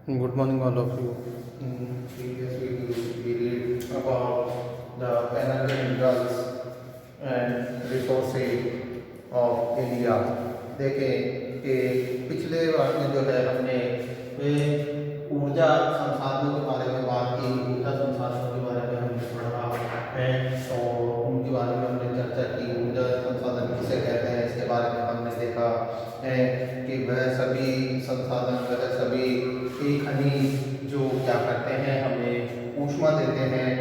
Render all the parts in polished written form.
Good morning, all of you. In previous video, we read about the energy minerals and resources of India. देखें कि पिछले बार में जो है हमने ऊर्जा संसाधनों के बारे में बात की। ऊर्जा संसाधनों के बारे में हमने पढ़ा है और उनके बारे में हमने चर्चा की। ऊर्जा संसाधन किसे कहते हैं इसके बारे में हमने देखा है कि वह सभी संसाधन, वह सभी खनिज जो क्या करते हैं, हमें ऊष्मा देते हैं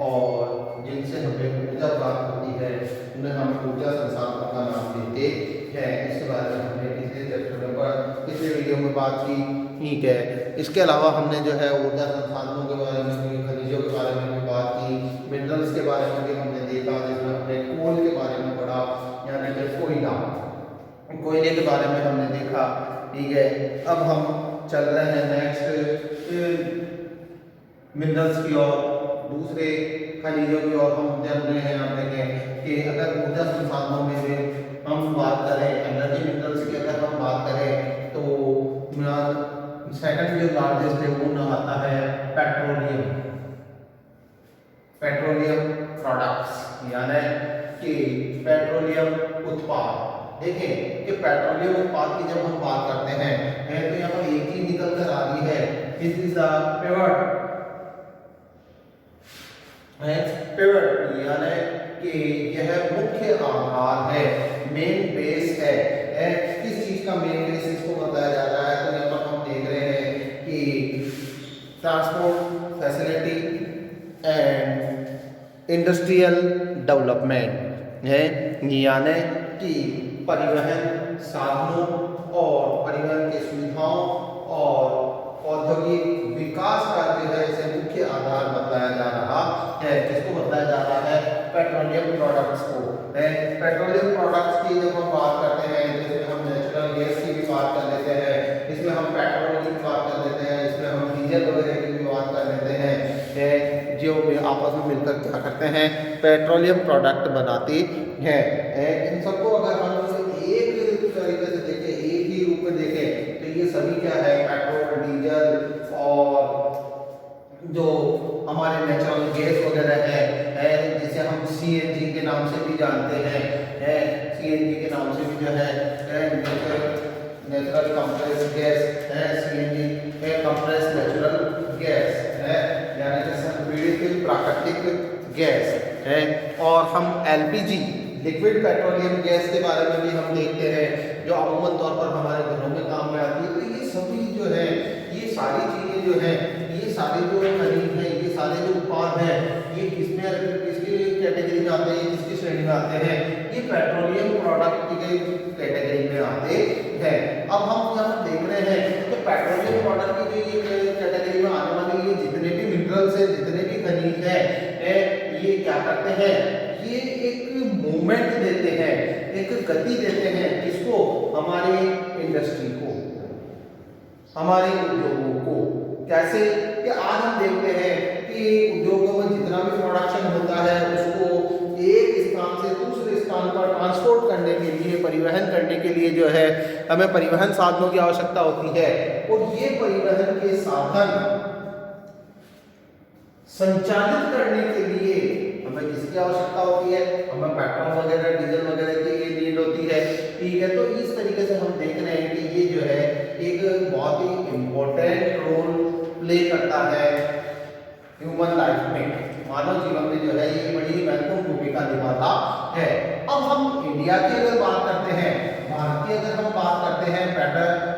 और जिनसे हमें ऊर्जा प्राप्त होती है उन्हें हम ऊर्जा संसाधनों का नाम देते हैं। इसके बारे में हमने पिछले वीडियो में बात की। ठीक है, इसके अलावा हमने जो है ऊर्जा संसाधनों के बारे में भी, खनिजों के बारे में भी बात की। मिनरल्स के बारे में भी हमने देखा, जिसमें हमने कोल के बारे में पढ़ा, यानी कि कोयले के बारे में हमने देखा। ठीक है, अब हम चल रहे हैं नेक्स्ट मिनरल्स की ओर, दूसरे खनिजों की ओर हम चल रहे हैं। आप देखें कि अगर ऊर्जा संसाधनों में से हम बात करें, एनर्जी मिनरल्स की अगर हम बात करें तो सेकंड जो लार्जेस्ट है वो नाम आता है पेट्रोलियम प्रोडक्ट्स, यानी कि पेट्रोलियम उत्पाद। देखें कि पेट्रोलियम उत्पाद की जब हम बात करते हैं तो यहाँ पर एक चीज निकल कर आ रही है, दिस इज द पिवट, यानी कि यह मुख्य आधार है, मेन बेस है। किस चीज का मेन बेस इसको बताया जा रहा है? तो यहाँ पर हम देख रहे हैं कि transport facility and industrial development है, यानी कि परिवहन साधनों और परिवहन की सुविधाओं और औद्योगिक विकास का जो है इसे मुख्य आधार बताया जा रहा है। किसको बताया जा रहा है? पेट्रोलियम प्रोडक्ट्स को। पेट्रोलियम प्रोडक्ट्स की जब हम बात करते हैं, जिसमें हम नेचुरल गैस की भी बात कर लेते हैं, इसमें हम पेट्रोल की भी बात कर लेते हैं, इसमें हम डीजल वगैरह की भी बात कर लेते हैं, जो आपस में मिलकर क्या करते हैं? पेट्रोलियम प्रोडक्ट बनाती हैं। इन सबको अगर हम एक तरीके से देखें, एक ही रूप में देखें तो ये सभी क्या है? पेट्रोल, डीजल और जो हमारे नेचुरल गैस वगैरह है, जिसे हम सीएनजी के नाम से भी जानते हैं, सीएनजी के नाम से भी जो है नेचुरल कंप्रेस्ड गैस है, सीएनजी कंप्रेस्ड नेचुरल गैस है, यानी कि संपीड़ित प्राकृतिक गैस है। और हम एलपीजी, लिक्विड पेट्रोलियम गैस के बारे में भी हम देखते हैं, जो अमूमन तौर पर हमारे घरों में काम में आती है। तो ये सभी जो है, ये सारी चीजें जो है, ये सारे जो खनिज हैं, ये सारे जो उत्पाद हैं, ये किसकी कैटेगरी में आते हैं, किसकी श्रेणी में आते हैं? ये पेट्रोलियम प्रोडक्ट की कैटेगरी में आते हैं। अब हम यहाँ देख रहे हैं कि पेट्रोलियम प्रोडक्ट की जो ये कैटेगरी में आने वाली ये जितने भी मिनरल्स है, जितने भी खनिज है, ये क्या करते हैं? ये एक मूवमेंट देते हैं, एक गति देते हैं, किसको? हमारे इंडस्ट्री को, हमारे उद्योगों को। कैसे? कि आज हम देखते हैं कि उद्योगों में जितना भी प्रोडक्शन होता है उसको एक स्थान से दूसरे स्थान पर ट्रांसपोर्ट करने के लिए, परिवहन करने के लिए जो है हमें परिवहन साधनों की आवश्यकता होती है। और ये परिवहन के साधन संचालित करने के लिए हमें किसकी आवश्यकता होती है? हमें पेट्रोल वगैरह, डीजल वगैरह की ये नीड होती है। ठीक है, तो इस तरीके से हम देख रहे हैं कि ये जो है एक बहुत ही इम्पोर्टेंट रोल प्ले करता है ह्यूमन लाइफ में, मानव जीवन में जो है ये बड़ी महत्वपूर्ण भूमिका निभाता है। अब हम इंडिया की अगर बात करते हैं, भारत की अगर हम बात करते हैं,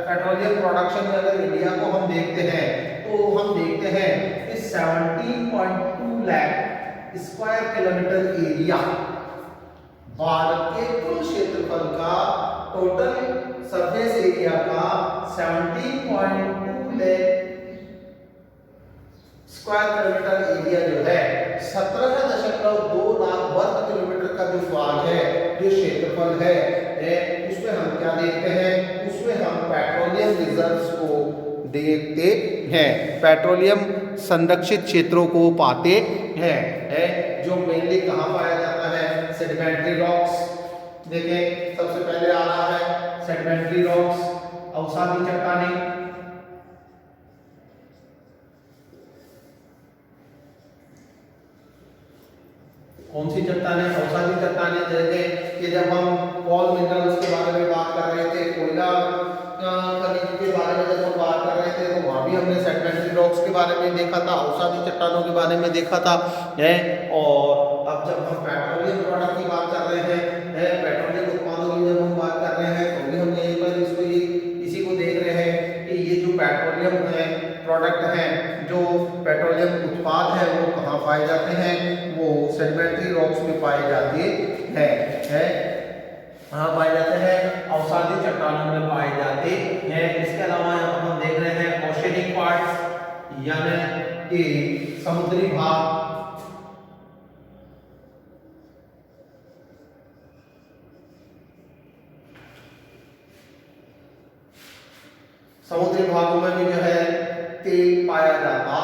पेट्रोलियम प्रोडक्शन में अगर इंडिया को हम देखते हैं तो हम देखते हैं कि 17.2 lakh square kilometre area Bharat के कुल क्षेत्रफल का, टोटल सरफेस एरिया का 17.2 लाख स्क्वायर किलोमीटर एरिया जो है 17.2 लाख वर्ग किलोमीटर का जो भाग है, जो क्षेत्रफल है, उसमें हम क्या देखते हैं? उसमें हम पेट्रोलियम रिजर्व्स को देखते हैं, पेट्रोलियम संरक्षित क्षेत्रों को पाते हैं, जो मेनली कहाँ पाया जाता है? Sedimentary rocks. देखें, सबसे पहले आ रहा है सेडिमेंट्री रॉक्स, अवसादी चट्टानें, कौन सी चट्टानें? अवसादी चट्टानें। जैसे कि जब हम कोल मिनरल्स के बारे में बात कर रहे थे, कोयला खनिज के बारे में जब हम बात कर रहे थे, तो वहाँ भी हमने सेडिमेंट्री रॉक्स के बारे में देखा था, अवसादी चट्टानों के बारे में देखा था है। और अब जब हम पेट्रोलियम प्रोडक्ट की बात कर रहे हैं, पेट्रोलियम उत्पादों की जब हम बात कर रहे हैं, तो भी हम यहीं पर इसी को देख रहे हैं कि ये जो पेट्रोलियम है प्रोडक्ट हैं, जो पेट्रोलियम उत्पाद है, वो कहाँ पाए जाते हैं? वो सेडिमेंट्री रॉक्स में पाए जाते हैं। कहाँ पाए जाते हैं? अवसादी चट्टानों में पाए जाते हैं। इसके अलावा यहाँ पर हम देख रहे हैं ओशियनिक पार्ट्स, यानी कि समुद्री भाग। समुद्री भागों में भी जो है तेल पाया जाता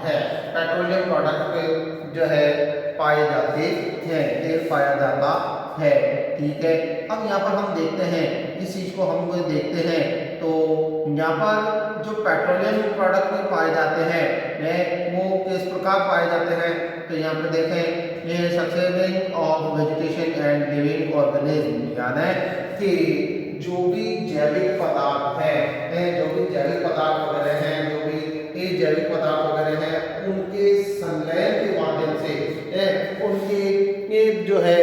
है, पेट्रोलियम प्रोडक्ट जो है पाए जाते हैं, तेल पाया जाता है। ठीक है, अब यहाँ पर हम देखते हैं, इस चीज को हम देखते हैं, तो यहाँ पर जो पेट्रोलियम प्रोडक्ट में पाए जाते हैं वो किस प्रकार पाए जाते हैं? तो यहाँ पर देखें, ये succeeding of vegetation and living organism, यानी कि जो भी जैविक पदार्थ हैं, जो भी जैविक पदार्थ वगैरह हैं, जो भी ये जैविक पदार्थ वगैरह हैं, उनके संलयन के माध्यम से उनके जो है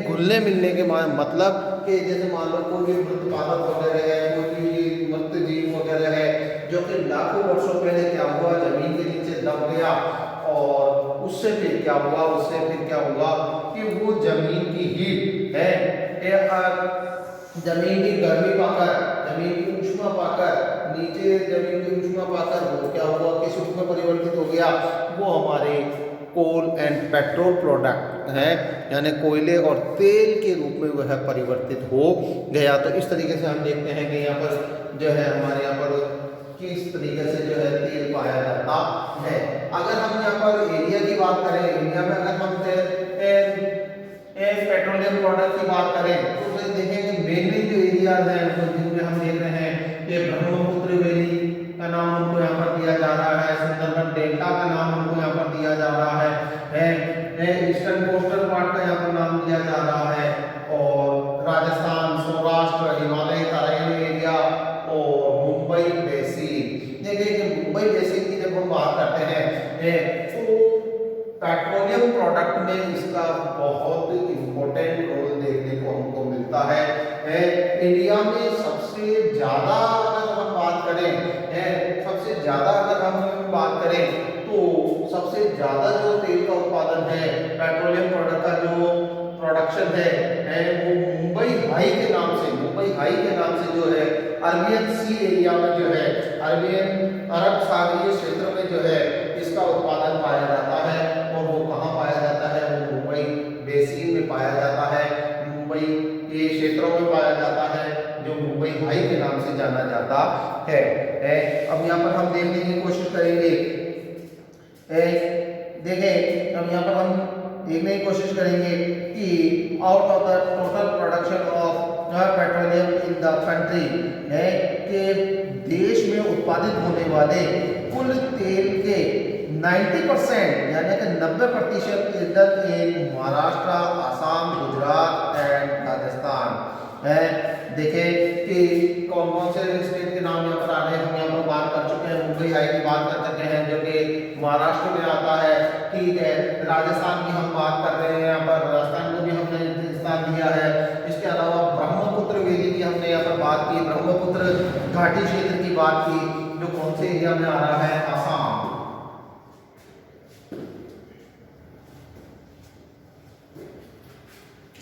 घुलने मिलने के मतलब कि जैसे मान लो कोई भी मृत पादप वगैरह है, कोई भी मृत जीव वगैरह है, जो कि लाखों वर्षों पहले क्या हुआ, जमीन के नीचे दब गया, और उससे फिर क्या हुआ कि वो जमीन की हीट है, जमीन की गर्मी पाकर, जमीन की ऊष्मा पाकर, नीचे जमीन की ऊष्मा पाकर वो क्या हुआ, किस रूप में परिवर्तित हो गया? वो हमारे कोल एंड पेट्रोल प्रोडक्ट हैं, यानी कोयले और तेल के रूप में वह परिवर्तित हो गया। तो इस तरीके से हम देखते हैं कि यहाँ पर जो है हमारे यहाँ पर किस तरीके से जो है तेल पाया जाता है। अगर हम यहाँ पर एरिया की बात करें, एरिया में अगर हम पेट्रोलियम प्रोडक्ट की बात करें, तो फिर देखेंगे मेन जो एरियाज हैं जिनमें हम देख रहे हैं कि ब्रह्मपुत्र वैली का नाम हमको यहाँ पर दिया जा रहा है, सुंदरबन डेल्टा का नाम हमको यहाँ पर दिया जा रहा है, ईस्टर्न कोस्टल पार्ट का यहाँ पर नाम दिया जा रहा है, और राजस्थान, सौराष्ट्र, हिमालय तराई एरिया और मुंबई बेसिन। देखिए कि मुंबई बेसिन की जब हम बात करते हैं, तो पेट्रोलियम प्रोडक्ट में इसका बहुत इम्पोर्टेंट रोल देखने को हमको मिलता है। इंडिया में सबसे ज्यादा अगर हम बात करें, तो सबसे ज्यादा जो तेल का उत्पादन है, पेट्रोलियम प्रोडक्ट का जो प्रोडक्शन है वो मुंबई हाई के नाम से जो है अरबियन सी एरिया में जो है, अरबियन अरब सागरीय क्षेत्र में जो है इसका उत्पादन पाया जाता है। और वो कहाँ पाया जाता है? वो मुंबई बेसिन में पाया जाता है, मुंबई के क्षेत्रों में पाया जाता है, जो मुंबई हाई के नाम से जाना जाता है। अब यहाँ पर हम देखने की कोशिश करेंगे, देखें अब यहाँ पर हम देखने की कोशिश करेंगे कि out of the total production of petroleum in the country, है कि देश में उत्पादित होने वाले कुल तेल के 90% यानी कि 90% इधर इन महाराष्ट्र, आसाम, गुजरात एंड राजस्थान है। देखें कि कौन कौन से स्टेट के नाम यहाँ पर आ रहे हैं, हम यहाँ पर बात कर चुके हैं, मुंबई हाई की बात कर चुके हैं जो कि महाराष्ट्र में आता है। ठीक है, राजस्थान की हम बात कर रहे हैं, यहाँ पर राजस्थान को भी हमने स्थान दिया है। इसके अलावा ब्रह्मपुत्र वैली की हमने यहाँ पर बात की, ब्रह्मपुत्र घाटी क्षेत्र की बात की, जो कौन से एरिया में आ रहा है? आसाम।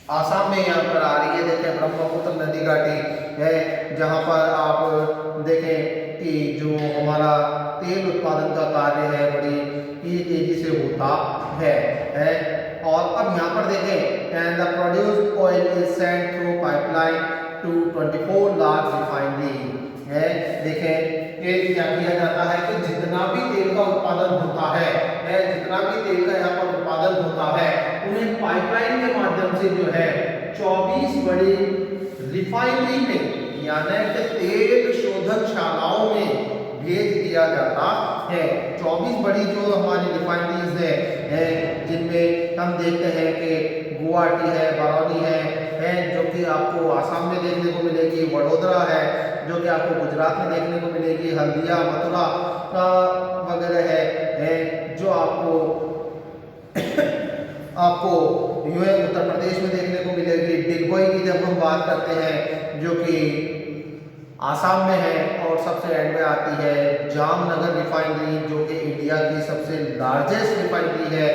आसाम में यहाँ पर आ रही है। देखें ब्रह्मपुत्र नदी घाटी है, जहाँ पर आप देखें कि जो हमारा तेल उत्पादन का कार्य है बड़ी ही तेजी से होता है। और अब यहाँ पर देखें, and the produced oil is sent through pipeline to 24 large refinery है। देखें ये क्या किया जाता है कि जितना भी तेल का उत्पादन होता है, जितना भी तेल का यहाँ पर उत्पादन होता है, उन्हें पाइपलाइन के माध्यम से जो है 24 बड़ी रिफाइनरी में यानी कि तेल शोधनशालाओं में भेज दिया जाता है। 24 बड़ी जो हमारी रिफाइनरीज है जिनमें हम देखते हैं कि गुवाहाटी है, बरौनी है जो कि आपको आसाम में देखने को मिलेगी, वडोदरा है जो कि आपको गुजरात में देखने को मिलेगी, हल्दिया, मथुरा वगैरह है जो आपको उत्तर प्रदेश में देखने को मिलेगी। डिगबोई की जब हम बात करते हैं जो कि आसाम में है, और सबसे एंड में आती है जामनगर रिफाइनरी जो कि इंडिया की सबसे लार्जेस्ट रिफाइनरी है,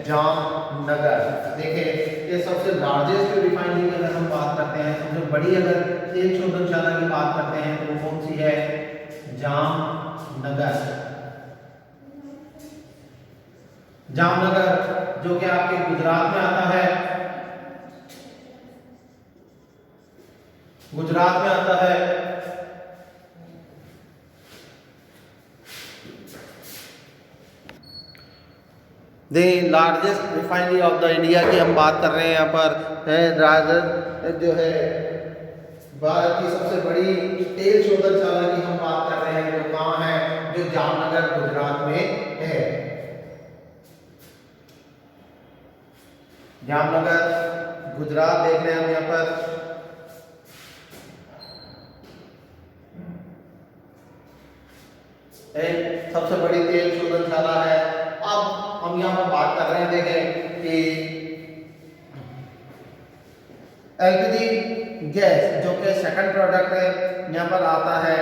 जामनगर। देखिए ये सबसे लार्जेस्ट रिफाइनरी की अगर हम बात करते हैं, सबसे बड़ी अगर तेल शोधनशाला की बात करते हैं तो वो कौन सी है, जामनगर। जामनगर जो कि आपके गुजरात में आता है, गुजरात में आता है। The largest refinery of the India की हम बात कर रहे हैं यहाँ पर है, जो है भारत की सबसे बड़ी तेल शोधनशाला की हम बात कर रहे हैं जो कहाँ है, जो जामनगर गुजरात में है। जामनगर गुजरात देख रहे हैं हम यहाँ पर। एक सबसे बड़ी तेल शोधनशाला है। अब हम यहाँ पर बात कर रहे हैं, देखें कि एलपीजी गैस जो कि सेकंड प्रोडक्ट है यहाँ पर आता है।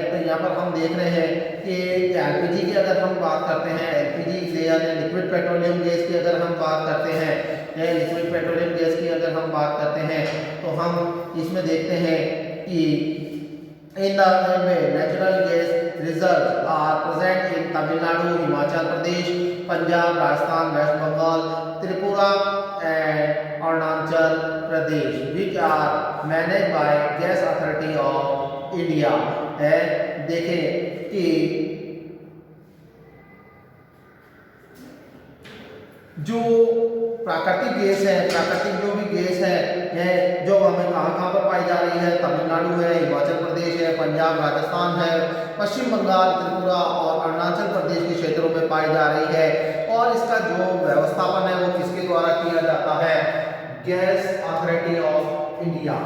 तो यहाँ पर हम देख रहे हैं कि एलपीजी की अगर हम बात करते हैं, एलपीजी से यानी लिक्विड पेट्रोलियम गैस की अगर हम बात करते हैं, लिक्विड पेट्रोलियम गैस की अगर हम बात करते हैं तो हम इसमें देखते हैं कि in the natural gas reserve are present in Tamil Nadu, Himachal Pradesh, Punjab, Rajasthan, West Bengal, Tripura and Arunachal Pradesh, which are manage by Gas Authority of India. है देखें कि जो प्राकृतिक गैस है, प्राकृतिक जो भी गैस है जो हमें कहाँ पर पाई जा रही है, तमिलनाडु है, हिमाचल प्रदेश है, पंजाब, राजस्थान है, पश्चिम बंगाल, त्रिपुरा और अरुणाचल प्रदेश के क्षेत्रों में पाई जा रही है। और इसका जो व्यवस्थापन है वो किसके द्वारा किया जाता है, गैस अथॉरिटी ऑफ इंडिया।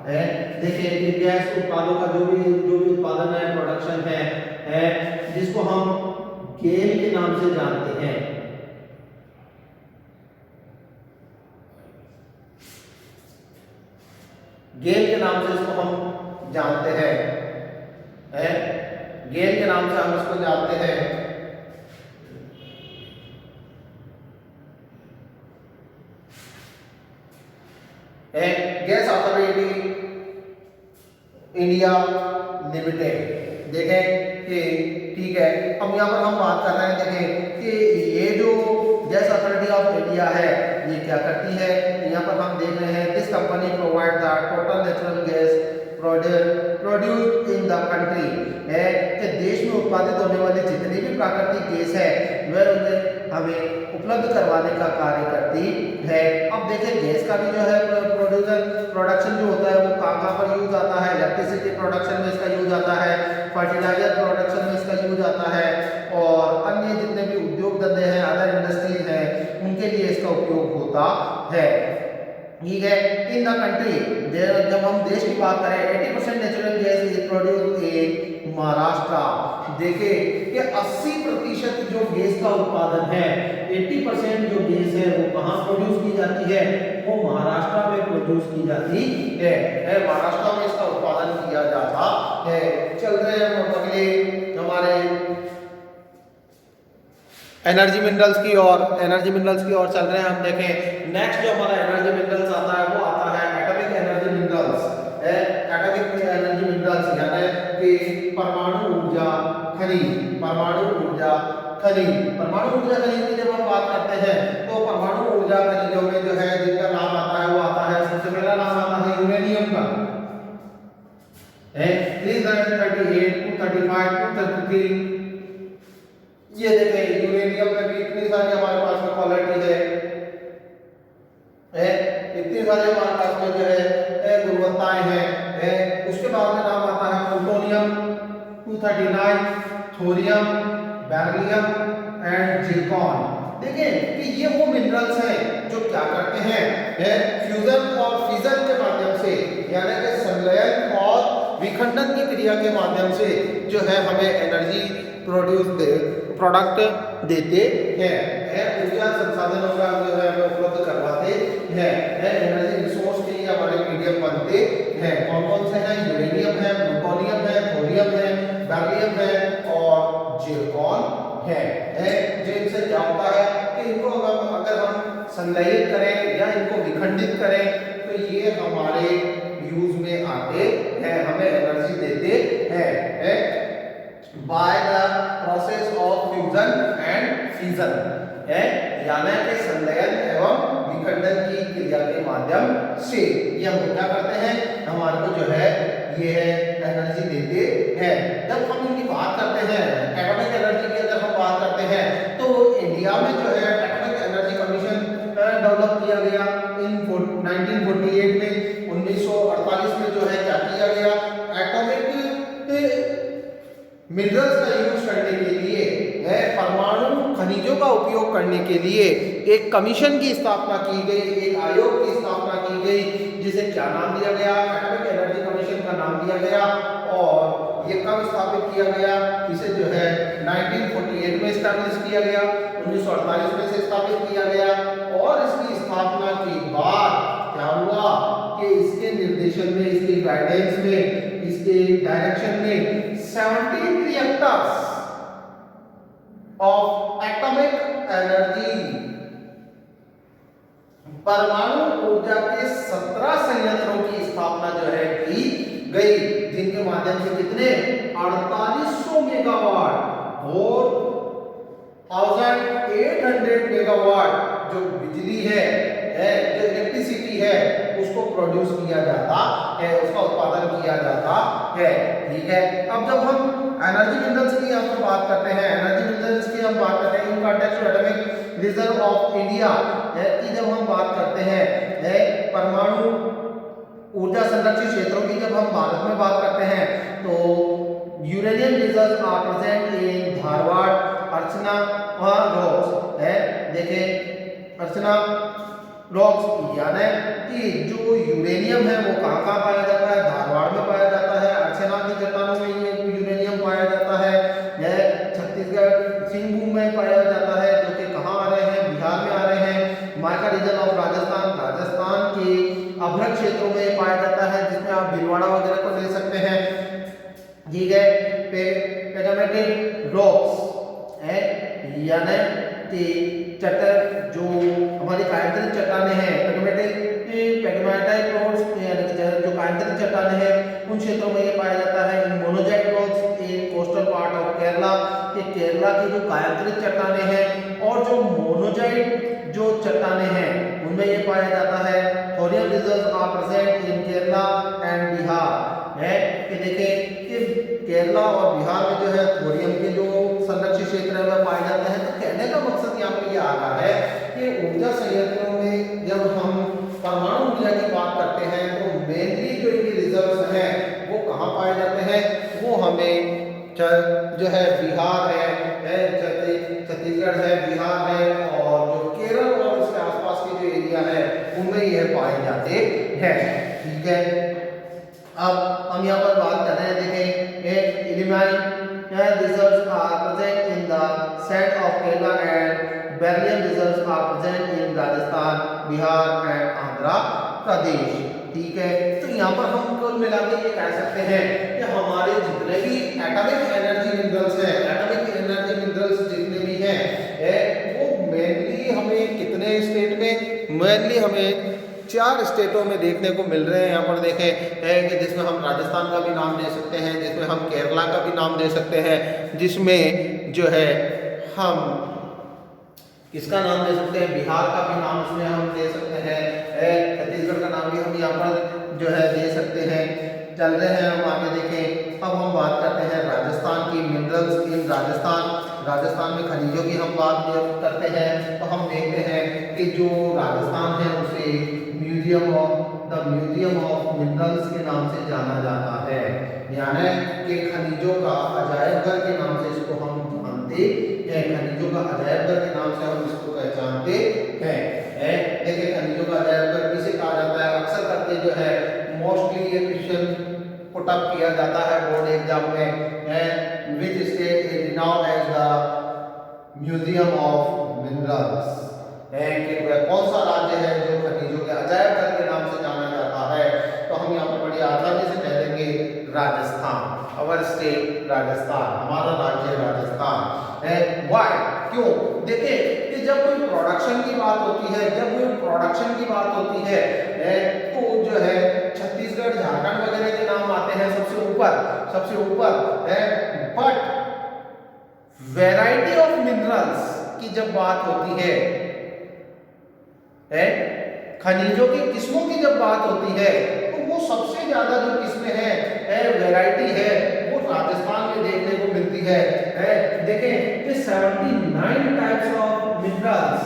है देखिए कि गैस उत्पादों का जो भी उत्पादन है, प्रोडक्शन है जिसको हम गेल के नाम से जानते हैं। गेल के नाम से इसको हम जानते हैं, गेल के नाम से हम इसको जानते हैं। Gas authority India limited. देखें कि ठीक है, अब यहाँ पर हम बात कर रहे हैं, देखें कि ये जो गैस अथॉरिटी ऑफ इंडिया है ये क्या करती है। यहाँ पर हम देख रहे हैं, this company provide the total natural gas produced in the country. है कि देश में उत्पादित होने वाली जितनी भी प्राकृतिक गैस है वह उन्हें हमें उपलब्ध करवाने का कार्य करती है। अब देखें गैस का भी जो है प्रोडक्शन जो होता है वो कहाँ पर यूज आता है, इलेक्ट्रिसिटी प्रोडक्शन में इसका यूज आता है, फर्टिलाइजर प्रोडक्शन में इसका यूज आता है, और अन्य जितने भी उद्योग धंधे हैं, अदर इंडस्ट्रीज हैं, उनके लिए इसका उपयोग होता है। ठीक है, इन द कंट्री जब हम देश की बात करें 80% natural gas is produced in Maharashtra. देखिए कि 80% जो गैस का उत्पादन है, 80% जो गैस है वो कहाँ प्रोड्यूस की जाती है, वो महाराष्ट्र में प्रोड्यूस की जाती है। महाराष्ट्र में इसका उत्पादन किया जाता है। चल रहे हैं हम अगले हमारे एनर्जी मिनरल्स की और चल रहे हैं। हम देखें नेक्स्ट जो हमारा एनर्जी मिनरल्स आता है वो आता है atomic energy minerals. Atomic energy minerals यानी कि परमाणु ऊर्जा खनिज। परमाणु ऊर्जा खनिज की जब हम बात करते हैं तो परमाणु ऊर्जा खनिजों में जो है जिनका नाम आता है वो आता है, सबसे पहला नाम आता है यूरेनियम का। 338, 235, 233। ये देखें यूरेनियम में भी इतनी सारी हमारे पास में क्वालिटी है, इतनी सारी हमारे पास में जो है गुणवत्ताएं हैं। उसके बाद में नाम आता है plutonium 239, thorium, beryllium and Zircon. देखें कि ये वो मिनरल्स हैं जो क्या करते हैं, फ्यूजन और फिजन के माध्यम से, यानी कि संलयन और विखंडन की क्रिया के माध्यम से जो है हमें एनर्जी प्रोडक्ट देते हैं, ऊर्जा संसाधनों का जो है हमें उपलब्ध करवाते हैं, एनर्जी रिसोर्स के लिए हमारे मीडियम बनते हैं। कौन कौन से हैं? यूरेनियम है, प्लूटोनियम है, थोरियम है, बेरिलियम है और जिरकॉन है। जिनसे क्या होता है कि इनको अगर हम संलयित करें या इनको विखंडित करें तो ये हमारे यूज में आते हैं, हमें एनर्जी देते हैं by the process of fusion and fission, यानी कि संलयन एवं विखंडन की क्रिया के माध्यम से ये हम क्या करते हैं, हमारे को जो है ये एनर्जी देते हैं। जब हम इनकी बात करते हैं एटॉमिक एनर्जी की, अगर हम बात करते हैं तो इंडिया में जो है एटॉमिक एनर्जी कमीशन डेवलप किया गया इन 1948 में। 1948 में जो है क्या किया गया, एटॉमिक मिनरल्स का यूज करने के लिए, परमाणु खनिजों का उपयोग करने के लिए एक कमीशन की स्थापना की गई, एक आयोग की स्थापना की गई, जिसे क्या नाम दिया गया, एटॉमिक एनर्जी कमीशन का नाम दिया गया। और ये कब स्थापित किया गया, इसे जो है 1948 में स्टैब्लिश किया गया, 1948 में से स्थापित किया गया। और इसकी स्थापना के बाद क्या हुआ कि इसके निर्देशन में, इसके गाइडेंस में, इसके डायरेक्शन में 17 रिएक्टर्स ऑफ एटॉमिक एनर्जी, परमाणु ऊर्जा के 17 संयंत्रों की स्थापना जो है की गई, जिनके माध्यम से कितने 4800 मेगावाट और 1800 मेगावाट जो बिजली है, जो इलेक्ट्रिसिटी है, उसको प्रोड्यूस किया जाता है, उसका उत्पादन किया जाता है। ठीक है, अब जब हम एनर्जी मिनरल्स की हम बात करते हैं, एनर्जी मिनरल्स की हम बात करते हैं in context atomic reserve of India की जब हम बात करते हैं, परमाणु ऊर्जा संरक्षित क्षेत्रों की जब हम भारत में बात करते हैं, तो uranium reserve are present in Dharwad, अर्चना रॉक्स है। देखिए अर्चना रॉक्स यानी कि जो यूरेनियम है वो कहाँ कहाँ पाया जाता है, धारवाड़ में पाया जाता है, अर्चना की चट्टानों में ये यूरेनियम पाया जाता है, छत्तीसगढ़ सिंहभूम में पाया जाता है, जो कि कहाँ आ रहे हैं, बिहार में आ रहे हैं। मायका रीजन ऑफ राजस्थान, राजस्थान के अभ्रक क्षेत्रों में पाया जाता है, जिसमें आप भीलवाड़ा वगैरह को ले सकते हैं। ठीक है, पेगामेटिक रॉक्स है, यानी कि चट्टान जो हमारी कायांतरित चट्टानें हैं, पेगमेटाइट रॉक्स यानी कि जो कायांतरित चट्टानें हैं उन क्षेत्रों में ये पाया जाता है। Monazite rocks in coastal part of Kerala, के केरला की जो कायांतरित चट्टानें हैं और जो मोनोजाइट जो चट्टानें हैं उनमें ये पाया जाता है। Thorium reserves are present in Kerala and Bihar, है कि देखिए कि केरला और बिहार में जो है थोरियम के जो संरक्षित क्षेत्र है वह पाए जाते हैं। तो कहने का मकसद यहाँ पर ये आ रहा है कि ऊर्जा संयंत्रों में जब हम परमाणु ऊर्जा की बात करते हैं तो मेनली जो इनके रिजर्व्स हैं वो कहाँ पाए जाते हैं, वो हमें जो है बिहार है, छत्तीसगढ़ है, बिहार है और जो केरल और उसके आसपास के जो एरिया है उनमें यह पाए जाते हैं। ठीक है, अब हम यहाँ पर बात कर रहे हैं, देखें ilmenite reserves are present in the sand of Kerala and beryllium reserves are present in Rajasthan, Bihar and Andhra Pradesh. ठीक है, तो यहाँ पर हम कुल मिलाकर ये कह सकते हैं कि हमारे जितने भी एटॉमिक एनर्जी मिनरल्स हैं, एटॉमिक एनर्जी मिनरल्स जितने भी हैं वो मेनली हमें कितने स्टेट में, मेनली हमें 4 स्टेटों में देखने को मिल रहे हैं। यहाँ पर देखें है कि जिसमें हम राजस्थान का भी नाम दे सकते हैं, जिसमें हम केरला का भी नाम दे सकते हैं, जिसमें जो है हम किसका नाम दे सकते हैं, बिहार का भी नाम इसमें हम दे सकते हैं, छत्तीसगढ़ का नाम भी हम यहाँ पर जो है दे सकते हैं। चल रहे हैं हम आगे देखें, अब हम बात करते हैं राजस्थान की मिनरल्स इन राजस्थान में खनिजों की हम बात करते हैं। तो हम देखते हैं कि जो राजस्थान है उसे museum of the museum of minerals के नाम से जाना जाता है, यानी कि खनिजों का अजायब घर के नाम से इसको हम जानते हैं, खनिजों का अजायब घर के नाम से हम इसको पहचानते हैं। देखिए खनिजों का अजायब घर किसे कहा जाता है, अक्सर करके जो है मोस्टली ये क्वेश्चन पुट अप किया जाता है बोर्ड एग्जाम में, which state is now as the museum of minerals, कि कौन सा राज्य है जो खनिजों के अजायब घर के नाम से जाना जाता है। तो हम यहाँ पर बड़ी आसानी से कह देंगे राजस्थान, अवर स्टेट राजस्थान, हमारा राज्य राजस्थान। व्हाई, क्यों? देखिए कि जब कोई प्रोडक्शन की बात होती है, जब कोई प्रोडक्शन की बात होती है तो जो है छत्तीसगढ़ झारखंड वगैरह के नाम आते हैं सबसे ऊपर है, बट वैरायटी ऑफ मिनरल्स की जब बात होती है, खनिजों की किस्मों की जब बात होती है तो वो सबसे ज्यादा जो किस्में हैं, वैरायटी है, वो राजस्थान में देखने को मिलती है। देखें कि 79 टाइप्स ऑफ मिनरल्स,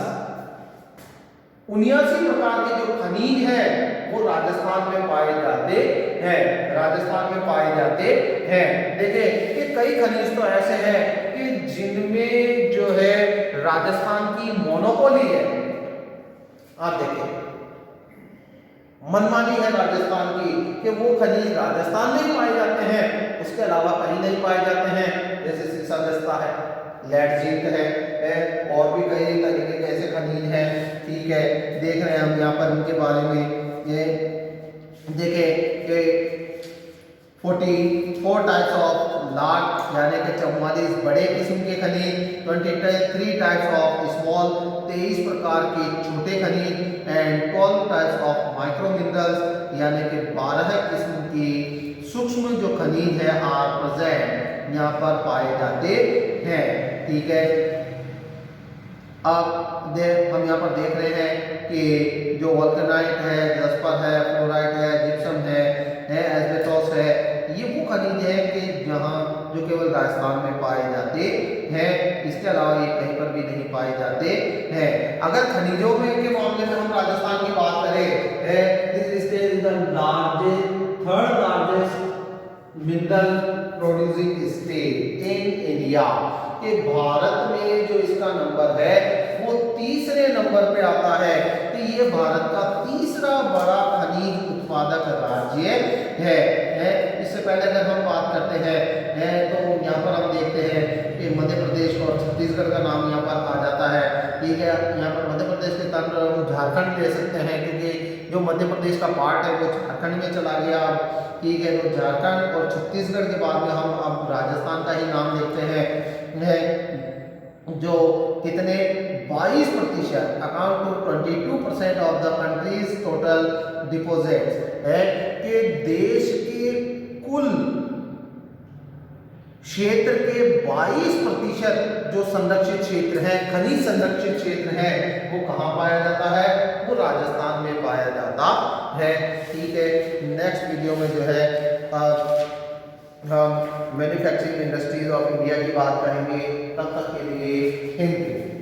79 प्रकार के जो खनिज हैं वो राजस्थान में पाए जाते हैं, राजस्थान में पाए जाते हैं। देखिए कि कई खनिज तो ऐसे हैं कि जिनमें जो है राजस्थान की मोनोपोली है। आप देखिए मनमानी है राजस्थान की कि वो खनिज राजस्थान में ही पाए जाते हैं, उसके अलावा कहीं नहीं पाए जाते हैं। जैसे सीसा दस्ता है, लेड है और भी कई तरीके के ऐसे खनिज हैं। ठीक है, देख रहे हैं हम यहाँ पर उनके बारे में। ये देखें कि 44 टाइप्स ऑफ लार्ज यानी कि 44 बड़े किस्म के खनिज, 23 टाइप्स ऑफ स्मॉल 23 प्रकार के छोटे खनिज, and 12 types of micro minerals यानी कि 12 किस्म की सूक्ष्म जो खनिज है आर प्रेजेंट यहाँ पर पाए जाते हैं। ठीक है, अब हम यहाँ पर देख रहे हैं कि जो वल्केनाइट है, जस्पर है, फ्लोराइट है, जिप्सम है, एस्बेस्टोस है, ये वो खनिज है कि जहाँ जो केवल राजस्थान में पाए जाते हैं, इसके अलावा ये कहीं पर भी नहीं पाए जाते हैं। अगर खनिजों में के मामले में हम राजस्थान की बात करें, this state is the third largest mineral producing state in India, कि भारत में जो इसका नंबर है वो तीसरे नंबर पे आता है, कि ये भारत का तीसरा बड़ा खनिज उत्पादक राज्य है। इससे पहले अगर हम बात करते हैं तो यहाँ पर हम देखते हैं कि मध्य प्रदेश और छत्तीसगढ़ का नाम यहाँ पर आ जाता है। ठीक है, यहाँ पर मध्य प्रदेश के तरफ हम झारखंड ले सकते हैं, क्योंकि जो मध्य प्रदेश का पार्ट है वो झारखंड में चला गया। ठीक है, तो झारखंड और छत्तीसगढ़ के बाद में हम अब राजस्थान का ही नाम देखते हैं, जो कितने 22% account to 22% of the countries total deposits है, कि देश के कुल क्षेत्र के 22% जो संरक्षित क्षेत्र है, खनिज संरक्षित क्षेत्र है, वो कहाँ पाया जाता है? वो राजस्थान में पाया जाता है। ठीक है, नेक्स्ट वीडियो में जो है हम मैन्युफैक्चरिंग इंडस्ट्रीज ऑफ इंडिया की बात करेंगे। तब तक के लिए थैंक यू।